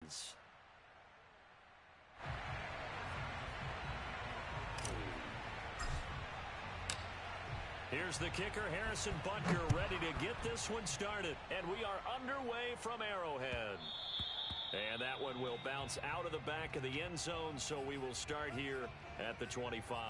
is. Here's the kicker, Harrison Butker, ready to get this one started. And we are underway from Arrowhead. And that one will bounce out of the back of the end zone, so we will start here at the 25.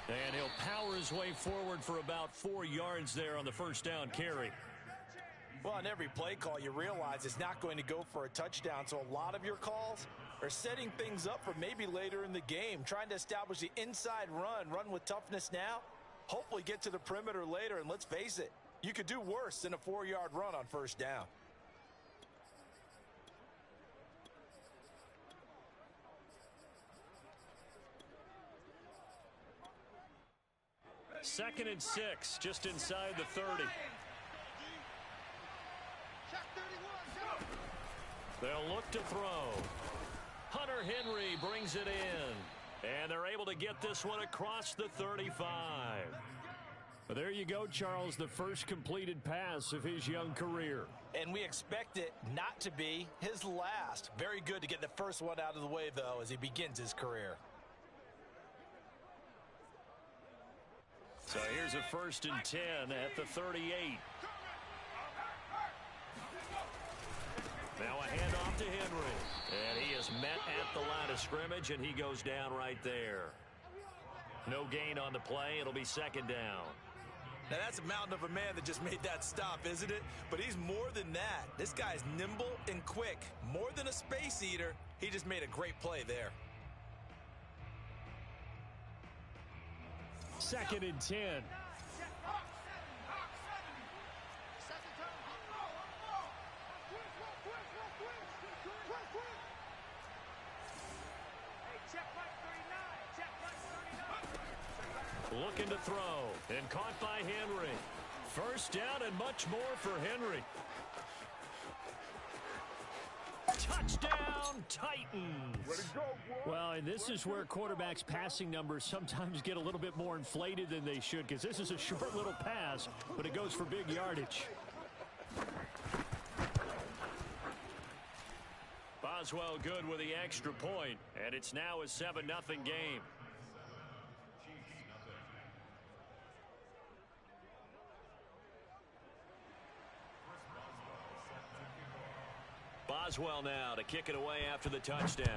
And he'll power his way forward for about 4 yards there on the first down carry. Well, on every play call, you realize it's not going to go for a touchdown, so a lot of your calls are setting things up for maybe later in the game, trying to establish the inside run with toughness now, hopefully get to the perimeter later, and let's face it, you could do worse than a 4-yard run on first down. Second and 6, just inside the 30. They'll look to throw. Hunter Henry brings it in. And they're able to get this one across the 35. Well, there you go, Charles, the first completed pass of his young career. And we expect it not to be his last. Very good to get the first one out of the way, though, as he begins his career. So here's a 1st and 10 at the 38. Now a handoff to Henry. And he is met at the line of scrimmage, and he goes down right there. No gain on the play. It'll be 2nd down. Now that's a mountain of a man that just made that stop, isn't it? But he's more than that. This guy's nimble and quick. More than a space eater. He just made a great play there. 2nd and 10. Looking to throw, and caught by Henry. First down and much more for Henry. Touchdown, Titans. Well, and this is where quarterbacks' passing numbers sometimes get a little bit more inflated than they should, because this is a short little pass, but it goes for big yardage. Boswell good with the extra point, and it's now a 7-0 game. Boswell now to kick it away after the touchdown.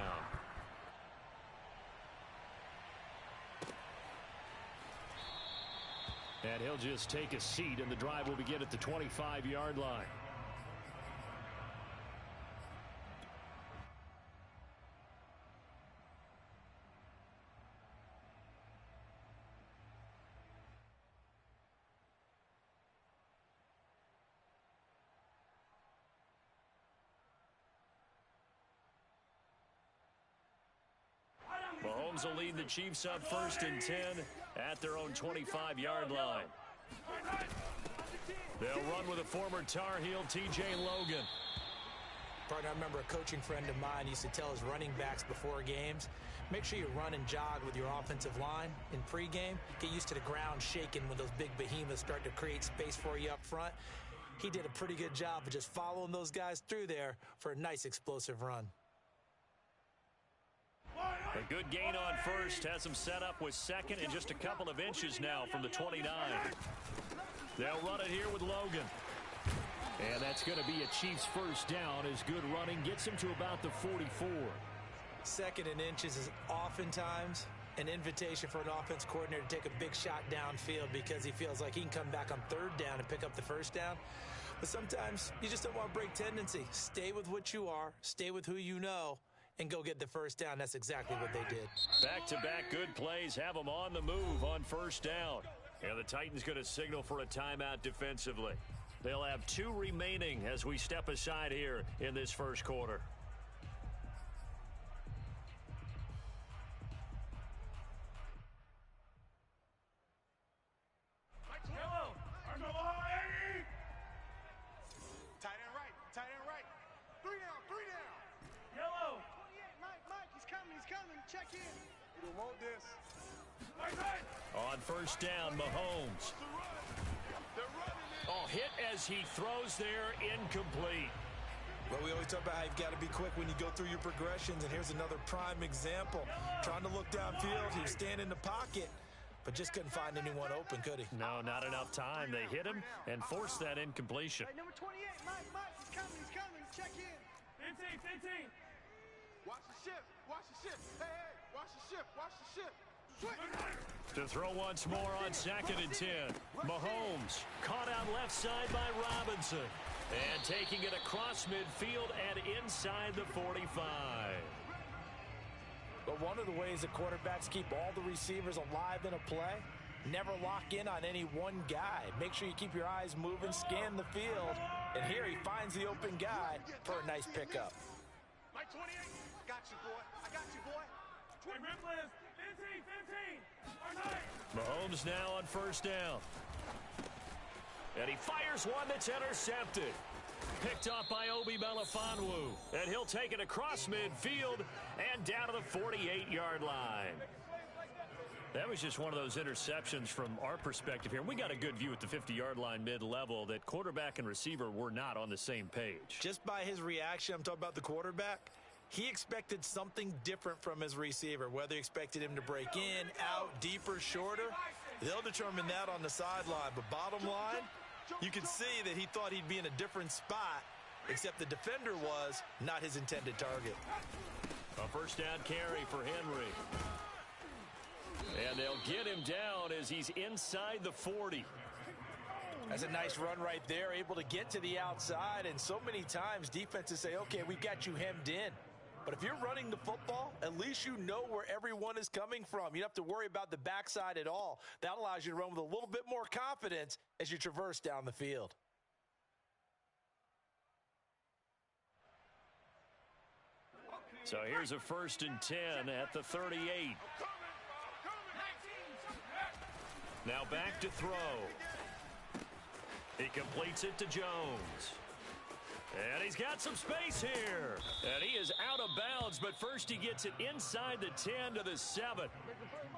And he'll just take a seat, and the drive will begin at the 25-yard line. Mahomes will lead the Chiefs up 1st and 10 at their own 25-yard line. They'll run with a former Tar Heel, T.J. Logan. Partner, I remember a coaching friend of mine used to tell his running backs before games, make sure you run and jog with your offensive line in pregame. Get used to the ground shaking when those big behemoths start to create space for you up front. He did a pretty good job of just following those guys through there for a nice explosive run. A good gain on first, has him set up with 2nd and just a couple of inches now from the 29. They'll run it here with Logan. And that's going to be a Chiefs first down as good running gets him to about the 44. 2nd and inches is oftentimes an invitation for an offense coordinator to take a big shot downfield because he feels like he can come back on 3rd down and pick up the first down. But sometimes you just don't want to break tendency. Stay with what you are, stay with who you know, and go get the first down. That's exactly what they did. Back-to-back good plays have them on the move on first down. And the Titans going to signal for a timeout defensively. They'll have 2 remaining as we step aside here in this first quarter. Tight end right. 3 down. Yellow. 28, Mike, he's coming. Check in. We don't want this. On first down, Mahomes. Oh, hit as he throws there, incomplete. Well, we always talk about how you've got to be quick when you go through your progressions, and here's another prime example. Trying to look downfield, he was standing in the pocket, but just couldn't find anyone open, could he? No, not enough time. They hit him and forced that incompletion. Hey, number 28, Mike, he's coming. Check in. 15. Watch the ship. Hey, watch the ship. To throw once more on 2nd and 10. Mahomes caught out left side by Robinson. And taking it across midfield and inside the 45. But one of the ways that quarterbacks keep all the receivers alive in a play, never lock in on any one guy. Make sure you keep your eyes moving, scan the field. And here he finds the open guy for a nice pickup. Mike 28, I got you, boy. 20 players, 15. Mahomes now on first down. And he fires one that's intercepted. Picked off by Obi Melifonwu. And he'll take it across midfield and down to the 48-yard line. That was just one of those interceptions from our perspective here. We got a good view at the 50-yard line mid-level that quarterback and receiver were not on the same page. Just by his reaction, I'm talking about the quarterback, he expected something different from his receiver, whether he expected him to break in, out, deeper, shorter. They'll determine that on the sideline. But bottom line, you can see that he thought he'd be in a different spot, except the defender was not his intended target. A first down carry for Henry. And they'll get him down as he's inside the 40. That's a nice run right there, able to get to the outside. And so many times defenses say, okay, we've got you hemmed in. But if you're running the football, at least you know where everyone is coming from. You don't have to worry about the backside at all. That allows you to run with a little bit more confidence as you traverse down the field. So here's a first and 10 at the 38. Now back to throw. He completes it to Jones. And he's got some space here. And he is out of bounds, but first he gets it inside the 10 to the 7.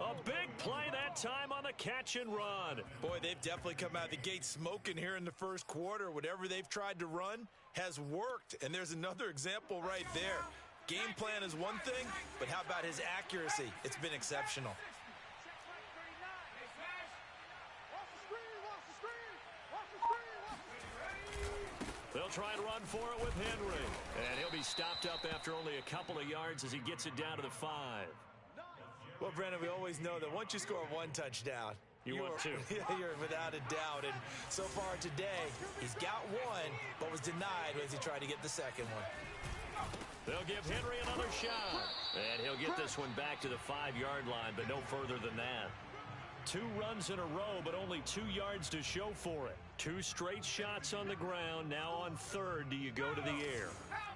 A big play that time on the catch and run. Boy, they've definitely come out of the gate smoking here in the first quarter. Whatever they've tried to run has worked. And there's another example right there. Game plan is one thing, but how about his accuracy? It's been exceptional. They'll try and run for it with Henry. And he'll be stopped up after only a couple of yards as he gets it down to the 5. Well, Brandon, we always know that once you score one touchdown, you want two. You're without a doubt. And so far today, he's got one, but was denied as he tried to get the second one. They'll give Henry another shot. And he'll get this one back to the 5-yard line, but no further than that. 2 runs in a row, but only 2 yards to show for it. 2 straight shots on the ground. Now on third, do you go to the air?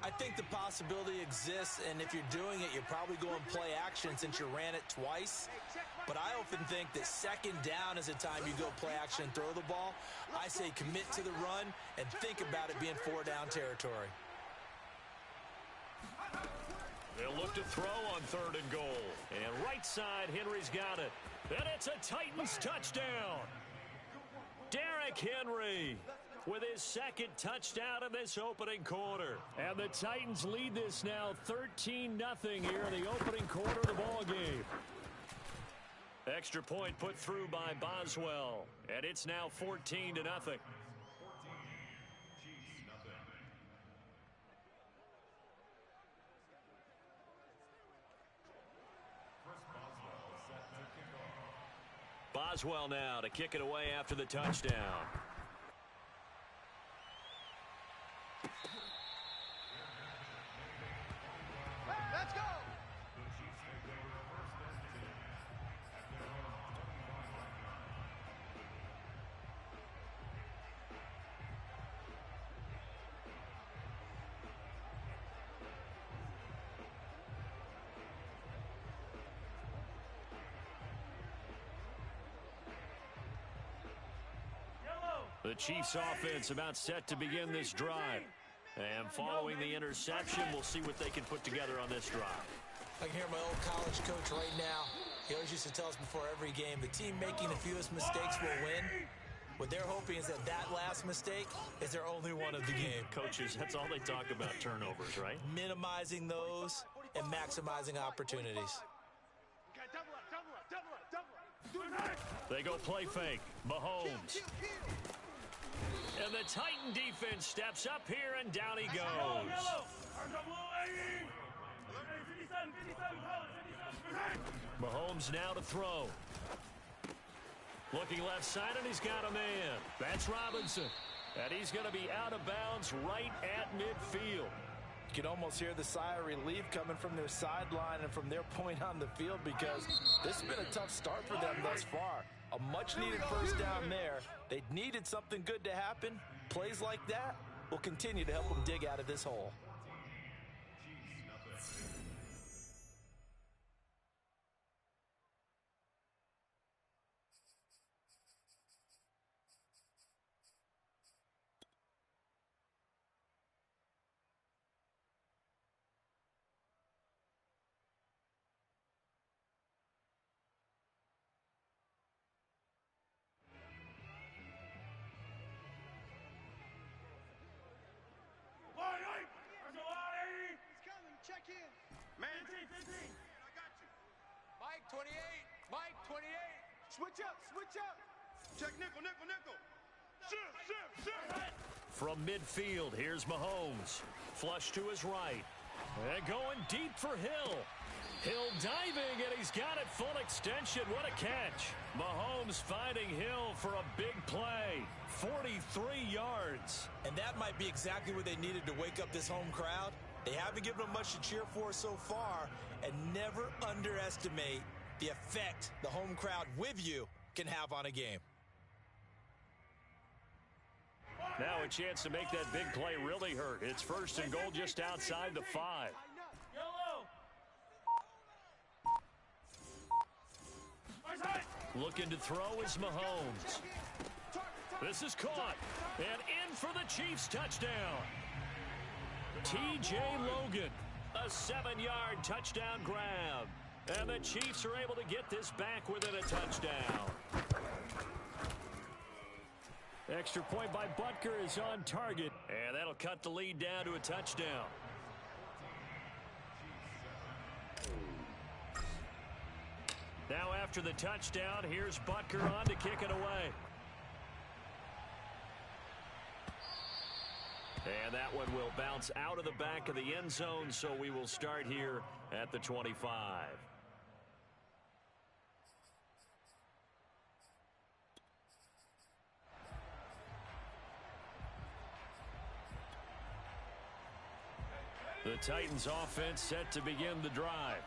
I think the possibility exists, and if you're doing it, you're probably going play action since you ran it twice. But I often think that second down is the time you go play action and throw the ball. I say commit to the run and think about it being 4-down territory. They'll look to throw on third and goal. And right side, Henry's got it. And it's a Titans touchdown. Derrick Henry with his second touchdown in this opening quarter. And the Titans lead this now 13-0 here in the opening quarter of the ball game. Extra point put through by Boswell. And it's now 14-0. Boswell now to kick it away after the touchdown. Let's go. The Chiefs offense about set to begin this drive. And following the interception, we'll see what they can put together on this drive. I can hear my old college coach right now. He always used to tell us before every game, the team making the fewest mistakes will win. What they're hoping is that last mistake is their only one of the game. Coaches, that's all they talk about, turnovers, right? Minimizing those and maximizing opportunities. They go play fake. Mahomes. And the Titan defense steps up here, and down he goes. Mahomes now to throw. Looking left side, and he's got a man. That's Robinson. And he's going to be out of bounds right at midfield. You can almost hear the sigh of relief coming from their sideline and from their point on the field, because this has been a tough start for them thus far. A much-needed first down there. They needed something good to happen. Plays like that will continue to help them dig out of this hole. Check in. Man. 15. I got you. Mike 28. Mike 28. Switch up. Check nickel. Shift. From midfield, here's Mahomes. Flush to his right. And going deep for Hill. Hill diving, and he's got it full extension. What a catch. Mahomes finding Hill for a big play. 43 yards. And that might be exactly what they needed to wake up this home crowd. They haven't given them much to cheer for so far, and never underestimate the effect the home crowd with you can have on a game. Now a chance to make that big play really hurt. It's first and goal just outside the 5. Looking to throw is Mahomes. This is caught. And in for the Chiefs touchdown. T.J. Logan, a 7-yard touchdown grab. And the Chiefs are able to get this back within a touchdown. Extra point by Butker is on target. And that'll cut the lead down to a touchdown. Now after the touchdown, here's Butker on to kick it away. And that one will bounce out of the back of the end zone, so we will start here at the 25. The Titans offense set to begin the drive.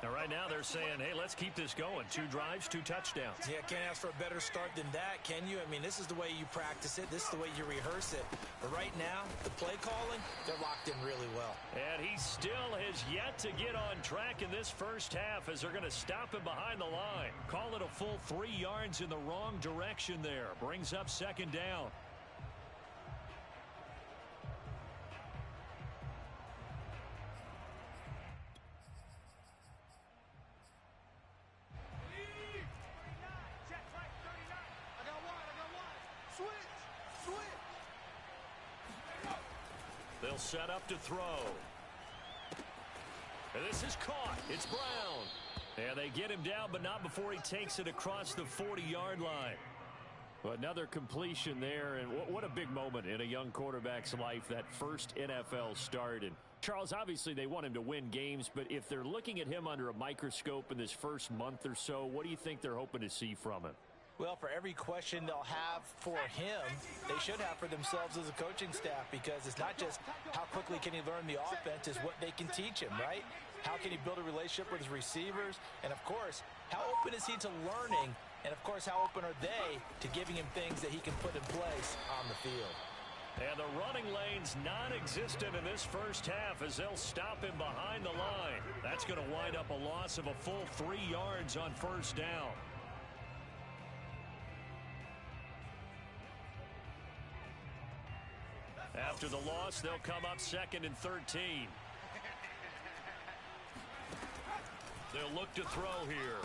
Now right now they're saying, hey, let's keep this going. 2 drives, 2 touchdowns. Yeah, can't ask for a better start than that, can you? I mean, this is the way you practice it. This is the way you rehearse it. But right now, the play calling, they're locked in really well. And he still has yet to get on track in this first half, as they're going to stop him behind the line. Call it a full 3 yards in the wrong direction there. Brings up second down. They'll set up to throw. And this is caught. It's Brown. And they get him down, but not before he takes it across the 40-yard line. Well, another completion there, and what a big moment in a young quarterback's life, that first NFL start. And Charles, obviously they want him to win games, but if they're looking at him under a microscope in this first month or so, what do you think they're hoping to see from him? Well, for every question they'll have for him, they should have for themselves as a coaching staff, because it's not just how quickly can he learn the offense, it's what they can teach him, right? How can he build a relationship with his receivers? And, of course, how open is he to learning? And, of course, how open are they to giving him things that he can put in place on the field? And the running lane's non-existent in this first half, as they'll stop him behind the line. That's going to wind up a loss of a full 3 yards on first down. After the loss, they'll come up 2nd and 13. They'll look to throw here.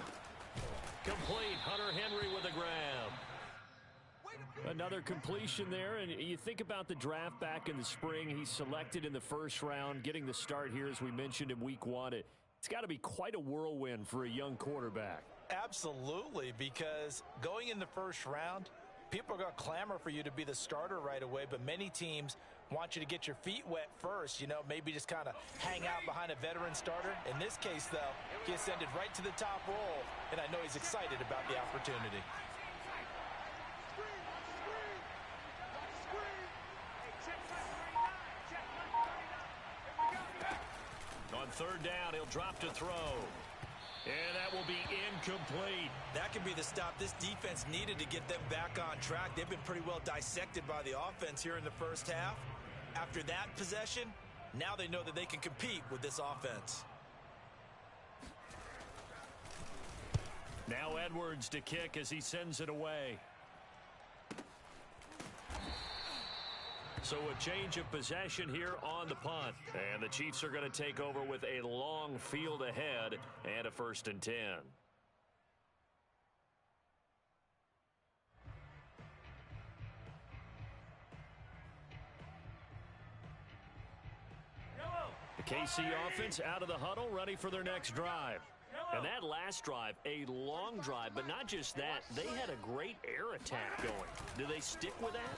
Complete. Hunter Henry with a grab. Another completion there, and you think about the draft back in the spring. He's selected in the first round, getting the start here, as we mentioned, in week 1. It's got to be quite a whirlwind for a young quarterback. Absolutely, because going in the first round, people are going to clamor for you to be the starter right away, but many teams want you to get your feet wet first, maybe just kind of hang out behind a veteran starter. In this case, though, he ascended right to the top role, and I know he's excited about the opportunity. On 3rd down, he'll drop to throw. And that will be incomplete. That could be the stop this defense needed to get them back on track. They've been pretty well dissected by the offense here in the first half. After that possession, now they know that they can compete with this offense. Now Edwards to kick as he sends it away. So a change of possession here on the punt. And the Chiefs are going to take over with a long field ahead and a 1st and 10. The KC offense out of the huddle, ready for their next drive. And that last drive, a long drive, but not just that, they had a great air attack going. Do they stick with that?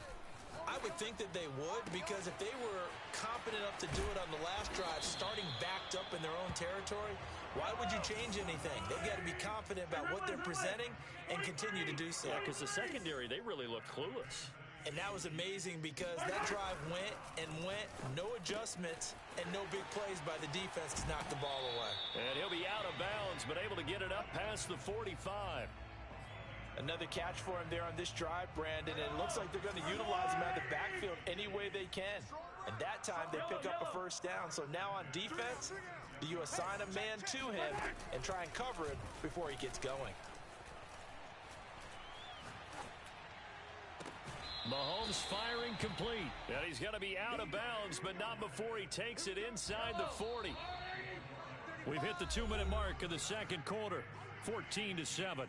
I would think that they would, because if they were competent enough to do it on the last drive, starting backed up in their own territory, why would you change anything? They've got to be confident about what they're presenting and continue to do so. Yeah, because the secondary, they really looked clueless. And that was amazing because that drive went and went, no adjustments, and no big plays by the defense to knock the ball away. And he'll be out of bounds, but able to get it up past the 45. Another catch for him there on this drive, Brandon, and it looks like they're going to utilize him out of the backfield any way they can. And that time they pick up a 1st down. So now on defense, do you assign a man to him and try and cover him before he gets going? Mahomes firing complete. And he's going to be out of bounds, but not before he takes it inside the 40. We've hit the 2-minute mark of the 2nd quarter, 14-7.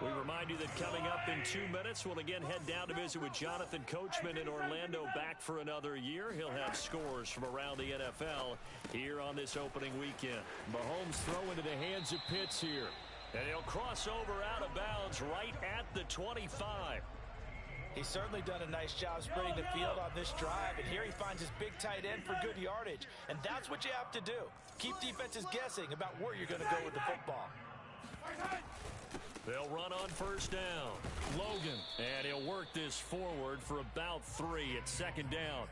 We remind you that coming up in 2 minutes, we'll again head down to visit with Jonathan Coachman in Orlando, back for another year. He'll have scores from around the NFL here on this opening weekend. Mahomes throw into the hands of Pitts here. And he'll cross over out of bounds right at the 25. He's certainly done a nice job spreading the field on this drive, and here he finds his big tight end for good yardage. And that's what you have to do. Keep defenses guessing about where you're going to go with the football. They'll run on 1st down. Logan, and he'll work this forward for about 3 at 2nd down.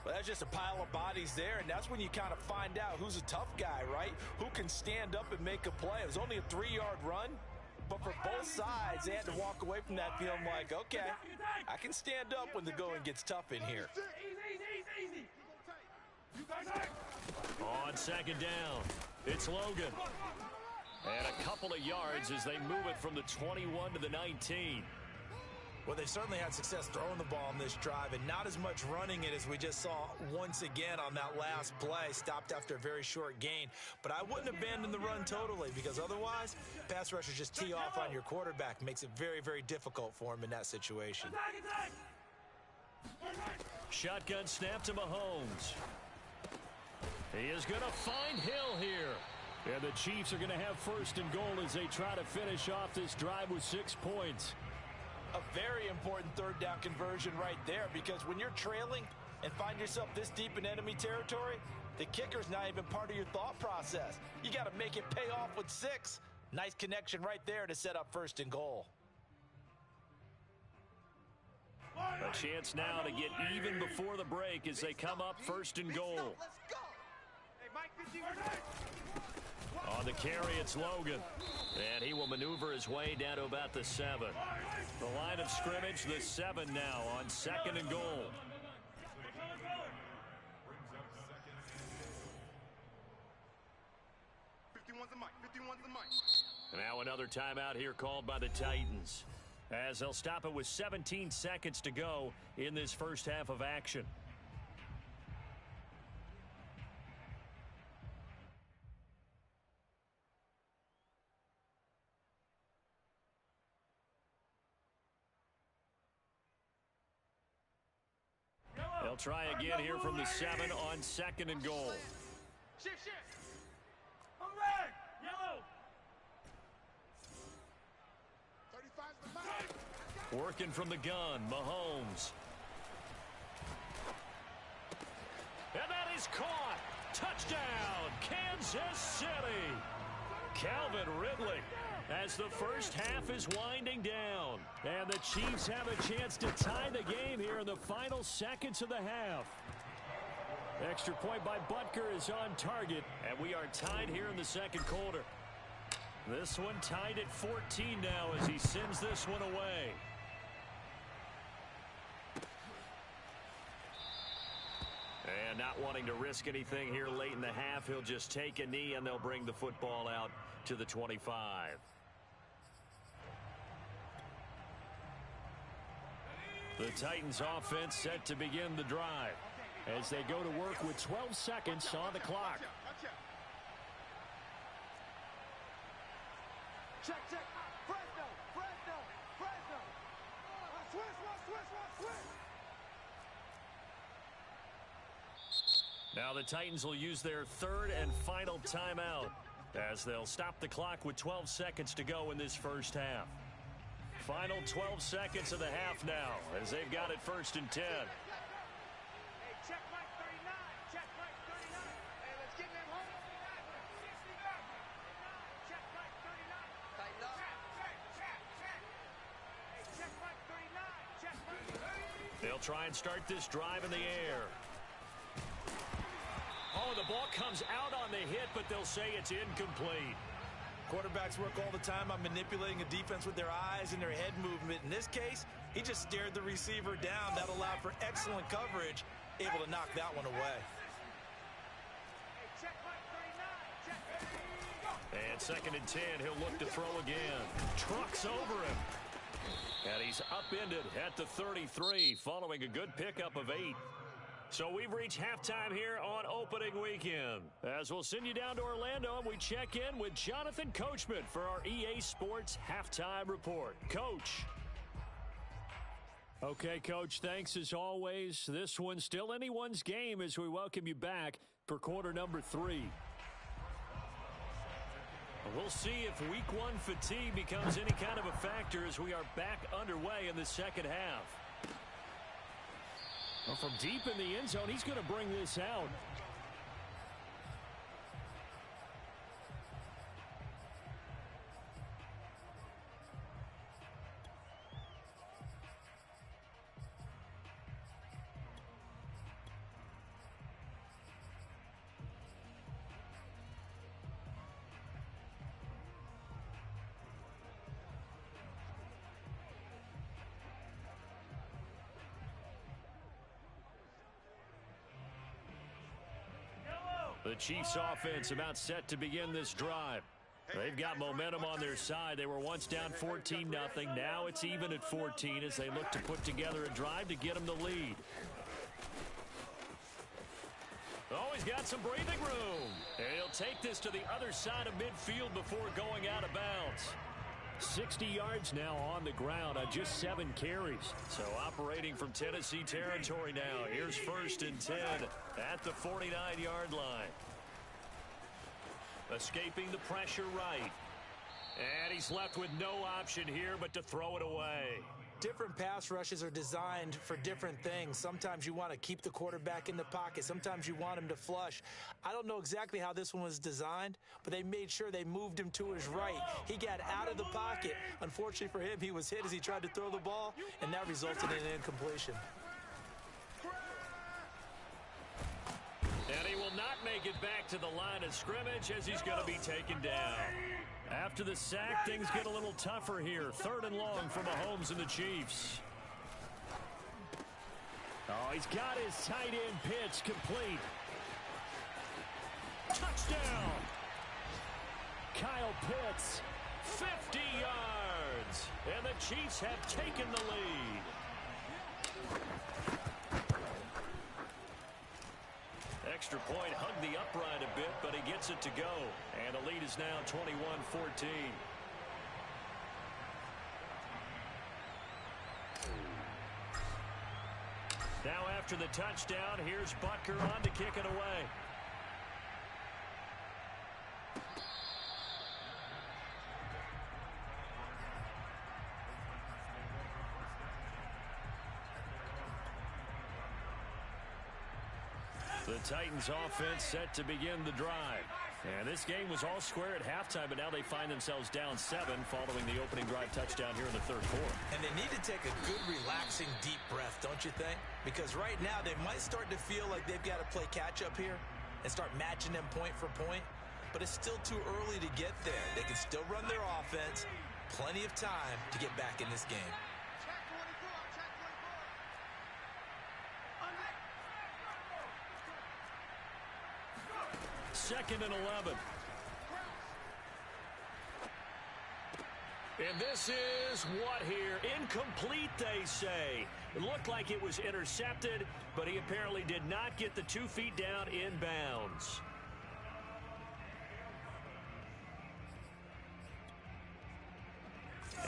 Well, that's just a pile of bodies there, and that's when you kind of find out who's a tough guy, right? Who can stand up and make a play. It was only a 3-yard run, but for both sides, they had to walk away from that feeling like, okay, I can stand up when the going gets tough in here. On 2nd down, it's Logan. And a couple of yards as they move it from the 21 to the 19. Well, they certainly had success throwing the ball on this drive, and not as much running it as we just saw once again on that last play. Stopped after a very short gain. But I wouldn't abandon the run totally, because otherwise, pass rushers just tee off on your quarterback. Makes it very, very difficult for him in that situation. Shotgun snap to Mahomes. He is going to find Hill here. And the Chiefs are going to have 1st and goal as they try to finish off this drive with 6 points. A very important 3rd down conversion right there, because when you're trailing and find yourself this deep in enemy territory, the kicker's not even part of your thought process. You got to make it pay off with 6. Nice connection right there to set up 1st and goal. A chance now to get even before the break as they come up 1st and goal. On the carry, it's Logan. And he will maneuver his way down to about the 7. The line of scrimmage, the 7 now on 2nd and goal. The mic. Now another timeout here called by the Titans. as they'll stop it with 17 seconds to go in this first half of action. They'll try again here from the 7 on 2nd and goal. Shift. On red. Yellow. 35's the mark. Working from the gun, Mahomes. And that is caught. Touchdown, Kansas City. Calvin Ridley, as the first half is winding down. And the Chiefs have a chance to tie the game here in the final seconds of the half. Extra point by Butker is on target, and we are tied here in the second quarter. This one tied at 14 now as he sends this one away. And not wanting to risk anything here late in the half, he'll just take a knee and they'll bring the football out to the 25. The Titans offense set to begin the drive as they go to work with 12 seconds on the clock. Check. Fresno. Switch. Now the Titans will use their third and final timeout as they'll stop the clock with 12 seconds to go in this first half. Final 12 seconds of the half now as they've got it 1st and 10. Hey, check Mike 39. Check Mike 39. Hey, let's get them home. Check Mike 39. Tighten up. Check. Hey, check Mike 39. Check Mike 39. They'll try and start this drive in the air. Oh, the ball comes out on the hit, but they'll say it's incomplete. Quarterbacks work all the time on manipulating a defense with their eyes and their head movement. In this case, he just stared the receiver down. That allowed for excellent coverage, able to knock that one away. Hey, check Mike 39. Check. And 2nd and 10, he'll look to throw again. Trucks over him. And he's upended at the 33, following a good pickup of 8. So we've reached halftime here on opening weekend. As we'll send you down to Orlando, and we check in with Jonathan Coachman for our EA Sports Halftime Report. Coach. Okay, Coach, thanks as always. This one's still anyone's game as we welcome you back for quarter number 3. We'll see if week 1 fatigue becomes any kind of a factor as we are back underway in the second half. Well, from deep in the end zone, he's going to bring this out. The Chiefs offense about set to begin this drive. They've got momentum on their side. They were once down 14-0. Now it's even at 14 as they look to put together a drive to get them the lead. Oh, he's got some breathing room. And he'll take this to the other side of midfield before going out of bounds. 60 yards now on the ground on just 7 carries. So operating from Tennessee territory now. Here's 1st and 10 at the 49-yard line. Escaping the pressure right. And he's left with no option here but to throw it away. Different pass rushes are designed for different things. Sometimes you want to keep the quarterback in the pocket. Sometimes you want him to flush. I don't know exactly how this one was designed, but they made sure they moved him to his right. He got out of the pocket. Unfortunately for him, he was hit as he tried to throw the ball, and that resulted in an incompletion. And he will not make it back to the line of scrimmage as he's going to be taken down. After the sack, things get a little tougher here. 3rd and long for Mahomes and the Chiefs. Oh, he's got his tight end pitch complete. Touchdown! Kyle Pitts 50 yards. And the Chiefs have taken the lead. Extra point hugged the upright a bit, but he gets it to go. And the lead is now 21-14. Now after the touchdown, here's Butker on to kick it away. The Titans offense set to begin the drive. And this game was all square at halftime, but now they find themselves down 7 following the opening drive touchdown here in the third quarter. And they need to take a good, relaxing, deep breath, don't you think? Because right now they might start to feel like they've got to play catch-up here and start matching them point for point. But it's still too early to get there. They can still run their offense. Plenty of time to get back in this game. Second and 11. And this is what here? Incomplete, they say. It looked like it was intercepted, but he apparently did not get the 2 feet down in bounds.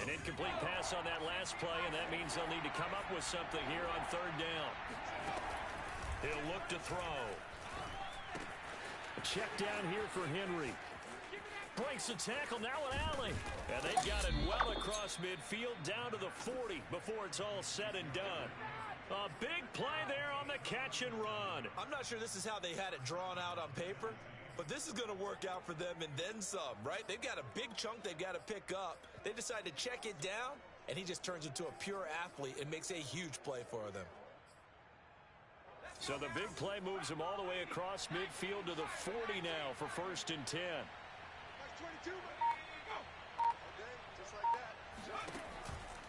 An incomplete pass on that last play, and that means they'll need to come up with something here on third down. He'll look to throw. A check down here for Henry. Breaks the tackle, now an alley. And they've got it well across midfield down to the 40 before it's all said and done. A big play there on the catch and run. I'm not sure this is how they had it drawn out on paper, but this is going to work out for them and then some, right? They've got a big chunk they've got to pick up. They decide to check it down, and he just turns into a pure athlete and makes a huge play for them. So the big play moves him all the way across midfield to the 40 now for 1st and 10.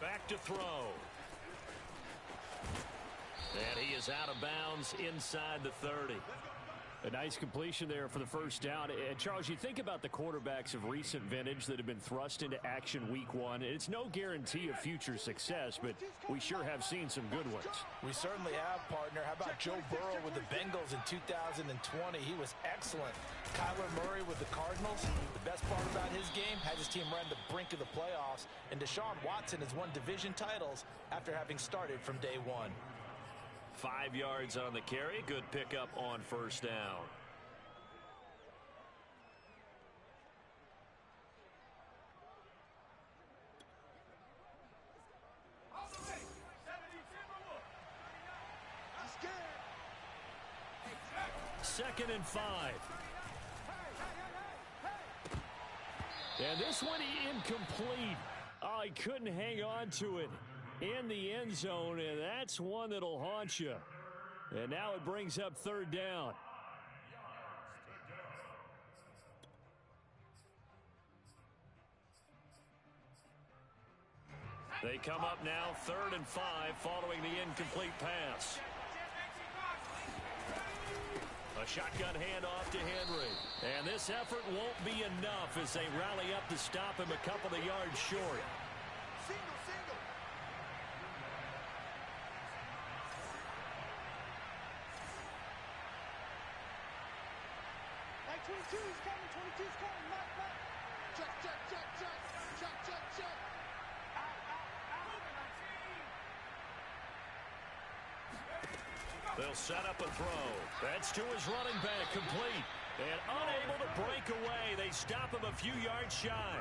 Back to throw. And he is out of bounds inside the 30. A nice completion there for the first down. And Charles, you think about the quarterbacks of recent vintage that have been thrust into action week 1. It's no guarantee of future success, but we sure have seen some good ones. We certainly have, partner. How about Joe Burrow with the Bengals in 2020? He was excellent. Kyler Murray with the Cardinals. The best part about his game has his team right on the brink of the playoffs. And Deshaun Watson has won division titles after having started from day 1. 5 yards on the carry. Good pickup on first down. Second and 5. And this one incomplete. Oh, he couldn't hang on to it in the end zone, and that's one that'll haunt you. And now it brings up third down. They come up now 3rd and 5 following the incomplete pass. A shotgun handoff to Henry. And this effort won't be enough as they rally up to stop him a couple of yards short. Single. Like 22's coming, 22's coming. Mike. Check. They'll set up a throw. That's to his running back, complete. And unable to break away. They stop him a few yards shy.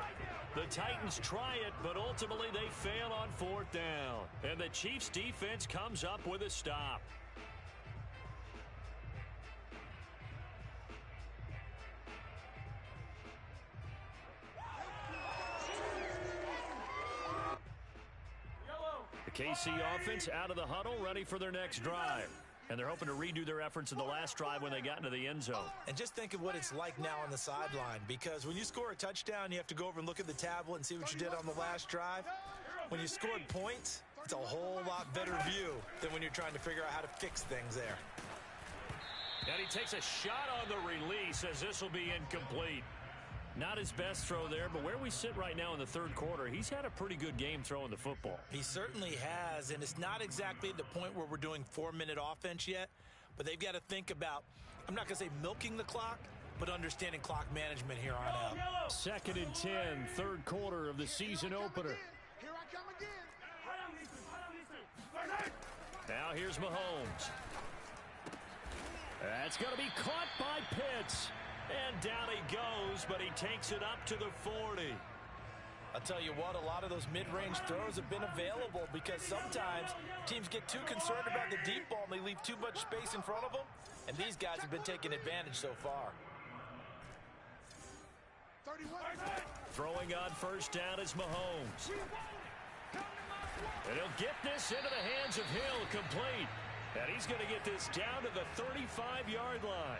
The Titans try it, but ultimately they fail on 4th down. And the Chiefs' defense comes up with a stop. The KC offense out of the huddle, ready for their next drive. And they're hoping to redo their efforts in the last drive when they got into the end zone. And just think of what it's like now on the sideline, because when you score a touchdown, you have to go over and look at the tablet and see what you did on the last drive. When you scored points, it's a whole lot better view than when you're trying to figure out how to fix things there. And he takes a shot on the release as this will be incomplete. Not his best throw there, but where we sit right now in the third quarter, he's had a pretty good game throwing the football. He certainly has, and it's not exactly the point where we're doing 4-minute offense yet, but they've got to think about, I'm not going to say milking the clock, but understanding clock management here on out. 2nd and 10, third quarter of the season opener. Here I come again. Now here's Mahomes. That's going to be caught by Pitts. And down he goes, but he takes it up to the 40. I'll tell you what, a lot of those mid-range throws have been available because sometimes teams get too concerned about the deep ball and they leave too much space in front of them. And these guys have been taking advantage so far. 31. Throwing on first down is Mahomes. And he'll get this into the hands of Hill, complete. And he's going to get this down to the 35-yard line.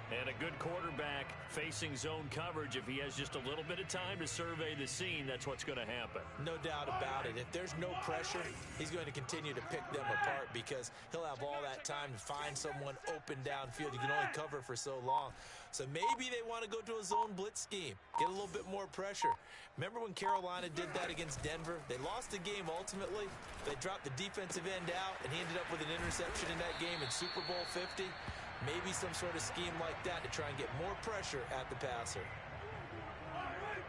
And a good quarterback facing zone coverage. If he has just a little bit of time to survey the scene, that's what's going to happen. No doubt about it. If there's no pressure, he's going to continue to pick them apart because he'll have all that time to find someone open downfield. You can only cover for so long. So maybe they want to go to a zone blitz scheme, get a little bit more pressure. Remember when Carolina did that against Denver? They lost the game ultimately. They dropped the defensive end out, and he ended up with an interception in that game in Super Bowl 50. Maybe some sort of scheme like that to try and get more pressure at the passer.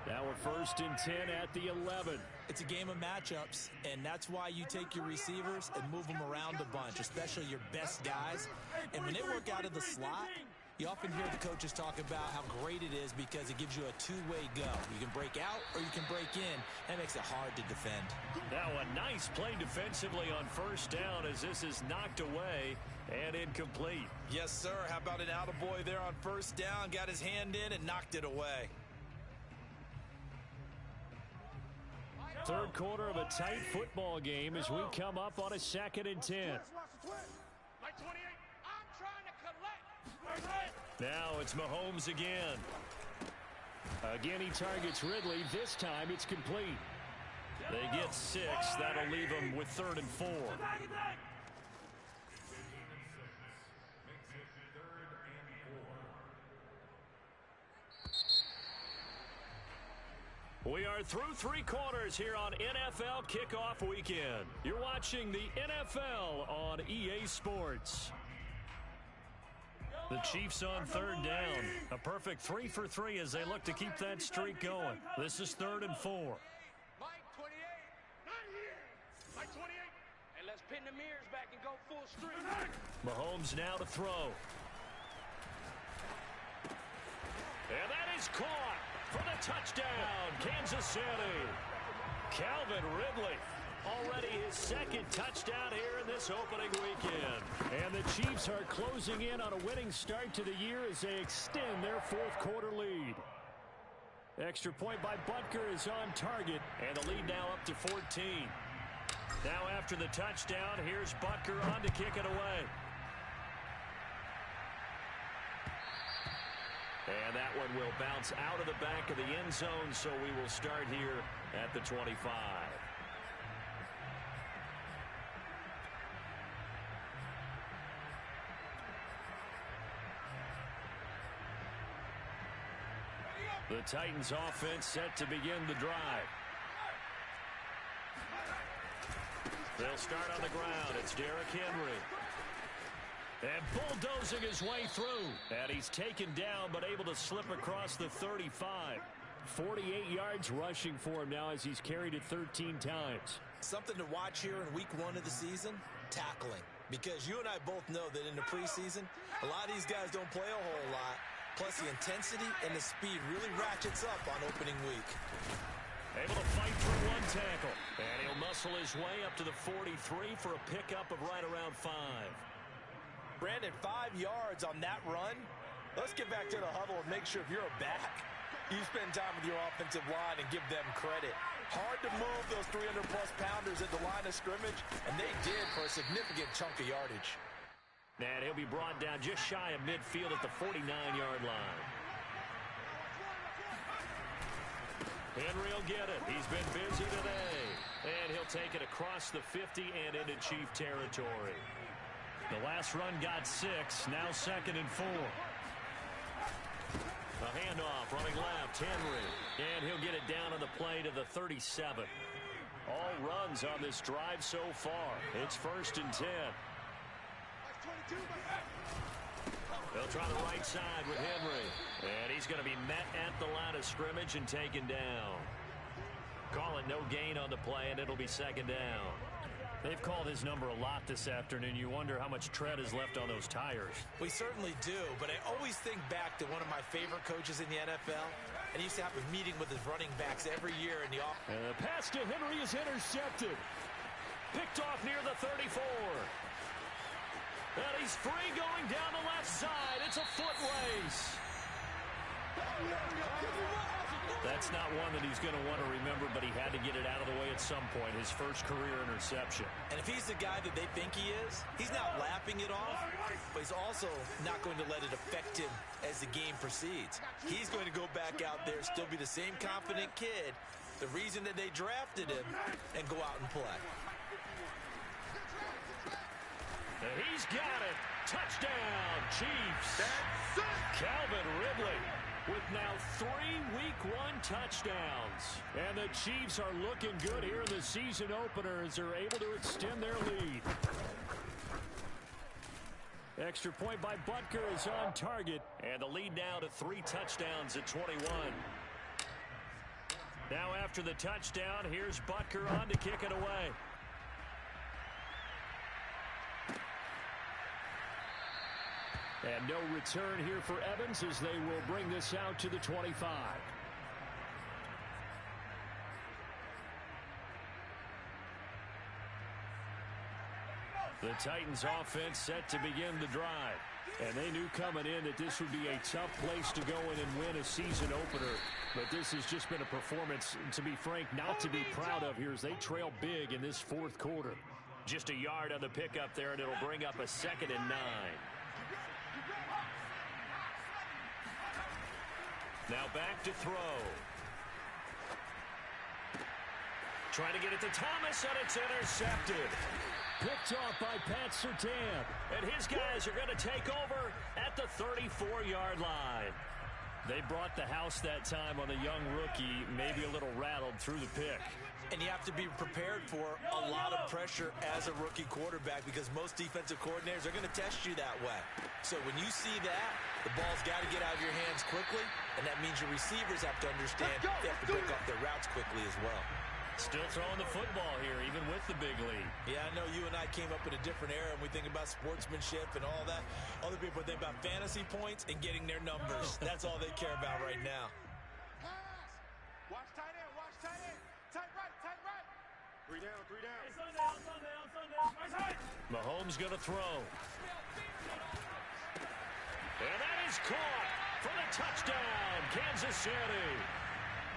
Now we're 1st and 10 at the 11. It's a game of matchups, and that's why you take your receivers and move them around a bunch, especially your best guys. And when they work out of the slot, you often hear the coaches talk about how great it is because it gives you a two-way go. You can break out or you can break in. That makes it hard to defend. Now a nice play defensively on first down as this is knocked away and incomplete. Yes, sir. How about an attaboy there on first down? Got his hand in and knocked it away. Third quarter of a tight football game as we come up on a 2nd and 10. Now it's Mahomes again. Again, he targets Ridley. This time it's complete. They get 6. That'll leave them with 3rd and 4. We are through 3 quarters here on NFL Kickoff Weekend. You're watching the NFL on EA Sports. The Chiefs on 3rd down. A perfect 3 for 3 as they look to keep that streak going. This is 3rd and 4. Mike 28. Mike 28. And let's pin the mirrors back and go full stream. Mahomes now to throw. And that is caught for the touchdown, Kansas City. Calvin Ridley. Already his 2nd touchdown here in this opening weekend. And the Chiefs are closing in on a winning start to the year as they extend their 4th quarter lead. Extra point by Butker is on target, and the lead now up to 14. Now after the touchdown, here's Butker on to kick it away. And that one will bounce out of the back of the end zone, so we will start here at the 25. The Titans offense set to begin the drive. They'll start on the ground. It's Derrick Henry. And bulldozing his way through. And he's taken down but able to slip across the 35. 48 yards rushing for him now as he's carried it 13 times. Something to watch here in week 1 of the season, tackling. Because you and I both know that in the preseason, a lot of these guys don't play a whole lot. Plus, the intensity and the speed really ratchets up on opening week. Able to fight through 1 tackle. And he'll muscle his way up to the 43 for a pickup of right around 5. Brandon, 5 yards on that run. Let's get back to the huddle and make sure if you're a back, you spend time with your offensive line and give them credit. Hard to move those 300-plus pounders at the line of scrimmage, and they did for a significant chunk of yardage. And he'll be brought down just shy of midfield at the 49-yard line. Henry will get it. He's been busy today. And he'll take it across the 50 and into Chief territory. The last run got 6. Now 2nd and 4. A handoff, running left, Henry. And he'll get it down on the play to the 37. All runs on this drive so far. It's 1st and 10. They'll try the right side with Henry. And he's going to be met at the line of scrimmage and taken down. Call it no gain on the play, and it'll be 2nd down. They've called his number a lot this afternoon. You wonder how much tread is left on those tires. We certainly do, but I always think back to one of my favorite coaches in the NFL. And he used to have a meeting with his running backs every year in the office. And the pass to Henry is intercepted. Picked off near the 34. And he's free going down the left side. It's a foot race. That's not one that he's going to want to remember, but he had to get it out of the way at some point. His first career interception. And if he's the guy that they think he is, he's not laughing it off, but he's also not going to let it affect him as the game proceeds. He's going to go back out there, still be the same confident kid, the reason that they drafted him, and go out and play. And he's got it. Touchdown, Chiefs. Calvin Ridley with now 3 Week 1 touchdowns. And the Chiefs are looking good here in the season opener as they're able to extend their lead. Extra point by Butker is on target. And the lead now to 3 touchdowns at 21. Now after the touchdown, here's Butker on to kick it away. And no return here for Evans as they will bring this out to the 25. The Titans offense set to begin the drive. And they knew coming in that this would be a tough place to go in and win a season opener. But this has just been a performance, to be frank, not to be proud of here as they trail big in this 4th quarter. Just a yard on the pickup there, and it'll bring up a 2nd and 9. Now back to throw. Trying to get it to Thomas, and it's intercepted. Picked off by Pat Surtain. And his guys are going to take over at the 34-yard line. They brought the house that time on the young rookie, maybe a little rattled through the pick. And you have to be prepared for a lot of pressure as a rookie quarterback because most defensive coordinators are going to test you that way. So when you see that, the ball's got to get out of your hands quickly, and that means your receivers have to understand they have to break off their routes quickly as well. Still throwing the football here, even with the big lead. Yeah, I know you and I came up in a different era, and we think about sportsmanship and all that. Other people think about fantasy points and getting their numbers. That's all they care about right now. Watch tight end, watch tight end. Tight right, tight right. 3 down, 3 down. Mahomes going to throw. And that is caught for the touchdown, Kansas City.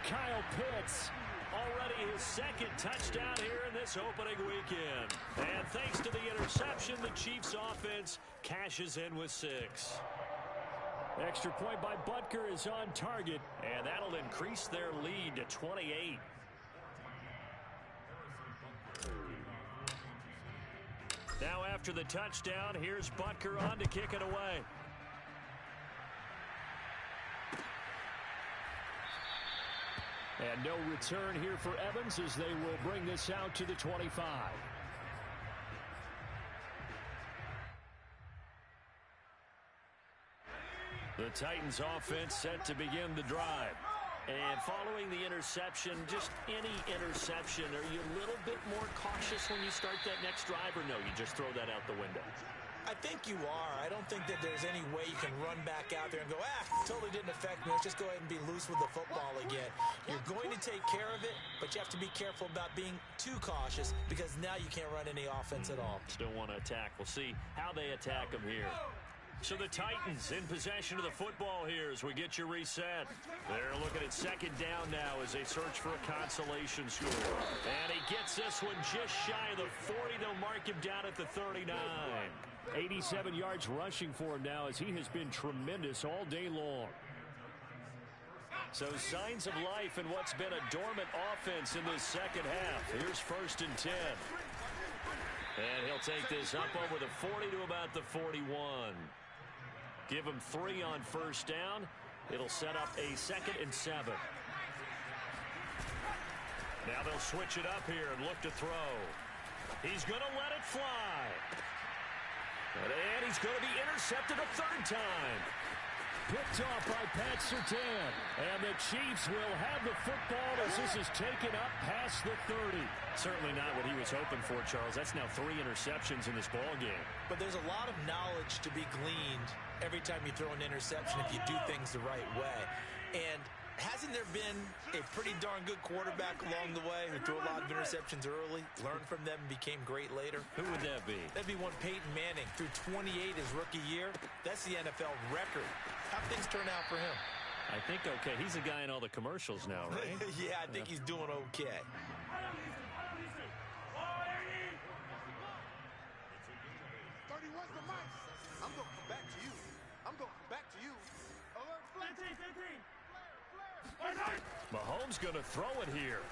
Kyle Pitts, already his 2nd touchdown here in this opening weekend. And thanks to the interception, the Chiefs offense cashes in with 6. Extra point by Butker is on target, and that'll increase their lead to 28. Now after the touchdown, here's Butker on to kick it away. And no return here for Evans as they will bring this out to the 25. The Titans offense set to begin the drive. And following the interception, just any interception, are you a little bit more cautious when you start that next drive, or no, you just throw that out the window? I think you are. I don't think that there's any way you can run back out there and go, totally didn't affect me. Let's just go ahead and be loose with the football again. You're going to take care of it, but you have to be careful about being too cautious because now you can't run any offense at all. Still want to attack. We'll see how they attack them here. So the Titans in possession of the football here as we get you reset. They're looking at 2nd down now as they search for a consolation score. And he gets this one just shy of the 40. They'll mark him down at the 39. 87 yards rushing for him now as he has been tremendous all day long. So signs of life in what's been a dormant offense in this 2nd half. Here's 1st and 10. And he'll take this up over the 40 to about the 41. Give him 3 on 1st down. It'll set up a 2nd and 7. Now they'll switch it up here and look to throw. He's going to let it fly. And he's going to be intercepted a 3rd time. Picked off by Pat Surtain. And the Chiefs will have the football as this is taken up past the 30. Certainly not what he was hoping for, Charles. That's now 3 interceptions in this ball game. But there's a lot of knowledge to be gleaned every time you throw an interception if you do things the right way. And hasn't there been a pretty darn good quarterback along the way who threw a lot of interceptions early, learned from them, and became great later? Who would that be? That'd be one Peyton Manning. Threw 28 his rookie year. That's the NFL record. How'd things turn out for him? I think okay. He's a guy in all the commercials now, right? Yeah, I think he's doing okay. I'm going to come back to you. I'm going to come back to you. Alert, flip. Mahomes going to throw it here.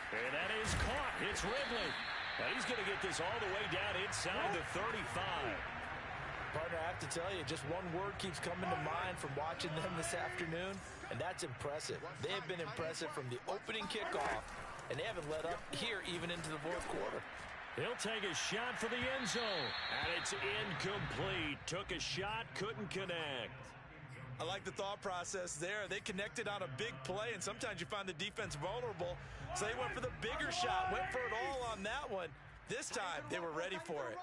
And that is caught. It's Ridley. And he's going to get this all the way down inside the 35. Partner, I have to tell you, just one word keeps coming to mind from watching them this afternoon, and that's impressive. They have been impressive from the opening kickoff, and they haven't let up here even into the 4th quarter. He'll take a shot for the end zone, and it's incomplete. Took a shot, couldn't connect. I like the thought process there. They connected on a big play, and sometimes you find the defense vulnerable, so they went for the bigger shot, went for it all on that one. This time, they were ready for it.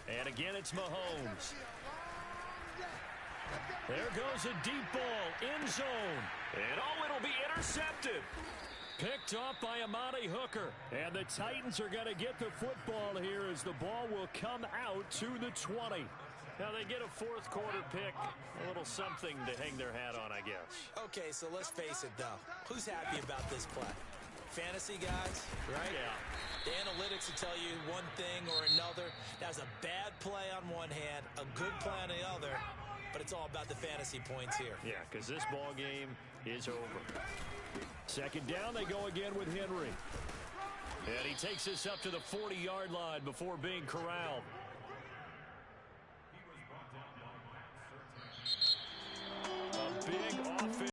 And again, it's Mahomes. There goes a deep ball, end zone. And it'll be intercepted. Picked off by Amani Hooker. And the Titans are going to get the football here as the ball will come out to the 20. Now they get a 4th quarter pick. A little something to hang their hat on, I guess. Okay, so let's face it, though. Who's happy about this play? Fantasy guys, right? Yeah. The analytics will tell you one thing or another. That was a bad play on one hand, a good play on the other, but it's all about the fantasy points here. Yeah, because this ball game is over. 2nd down, they go again with Henry. And he takes this up to the 40-yard line before being corralled.